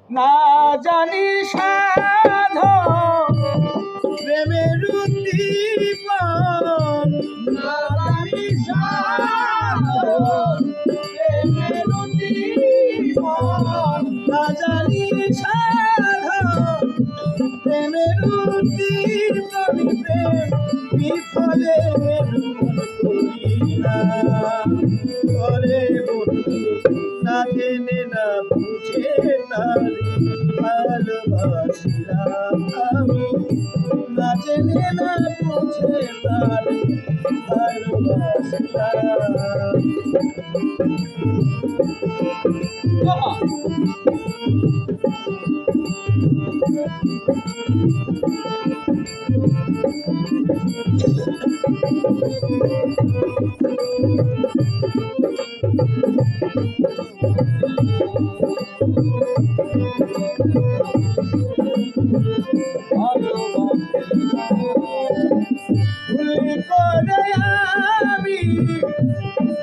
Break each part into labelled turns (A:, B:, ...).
A: না জানি সাধন প্রেমের উদ্দীপন, না জানি সাধন প্রেমের উদ্দীপন, না জানি সাধন প্রেমের উদ্দীপন, প্রেম বিফলে করে বন্ধু না জেনে না বুঝে তার ভালোবাসিলাম আমি, না জেনে না বুঝে তার ভালোবাসিলাম।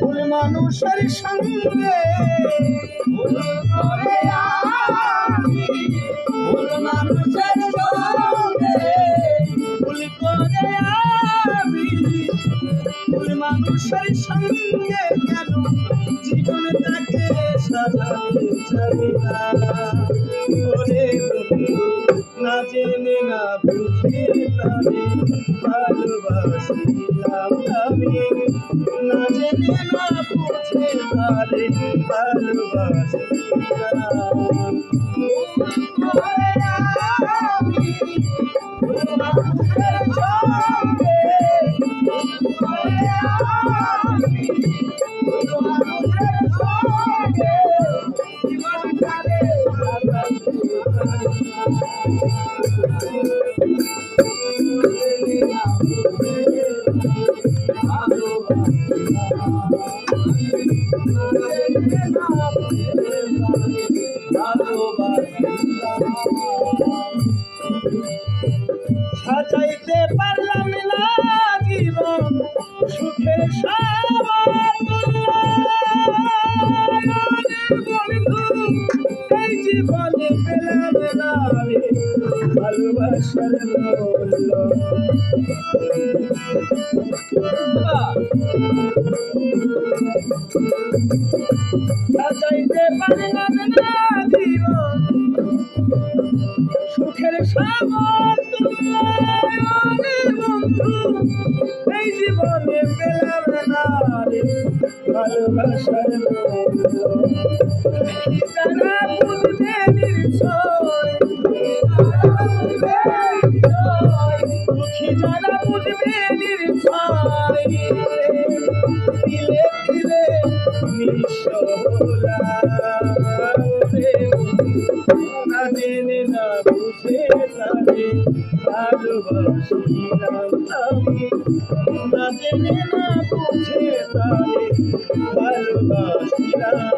A: ভুল মানুষের সঙ্গে ভুল করে আমি, ভুল মানুষের সঙ্গে ভুল করে আমি, ভুল মানুষের সঙ্গে কেন জীবনটাকে সাজাতে চাই না। ওরে বন্ধু না জেনে না বুঝে তারে ভালোবাসিলাম আমি, না জেনে না বুঝে তারে ভালোবাসিলাম। সাজাইতে পারলাম না জীবন সুখের বন্ধু, এই জীবনে পেলাম না রে ভালোবাসার মূল্য। সাজাইতে পারলাম না জীবন সুখের সাগর বন্ধু, এই জীবনে পেলাম না রে ভালোবাসার মূল্য। যারা বুঝবে নিশ্চয়, দুঃখী যারা বুঝবে নিশ্চয়, দিলে দিলে নিঃসলা না জেনে না বুঝে তারে ভালোবাসিলাম আমি, না জেনে না বুঝে তারে ভালোবাসিলাম।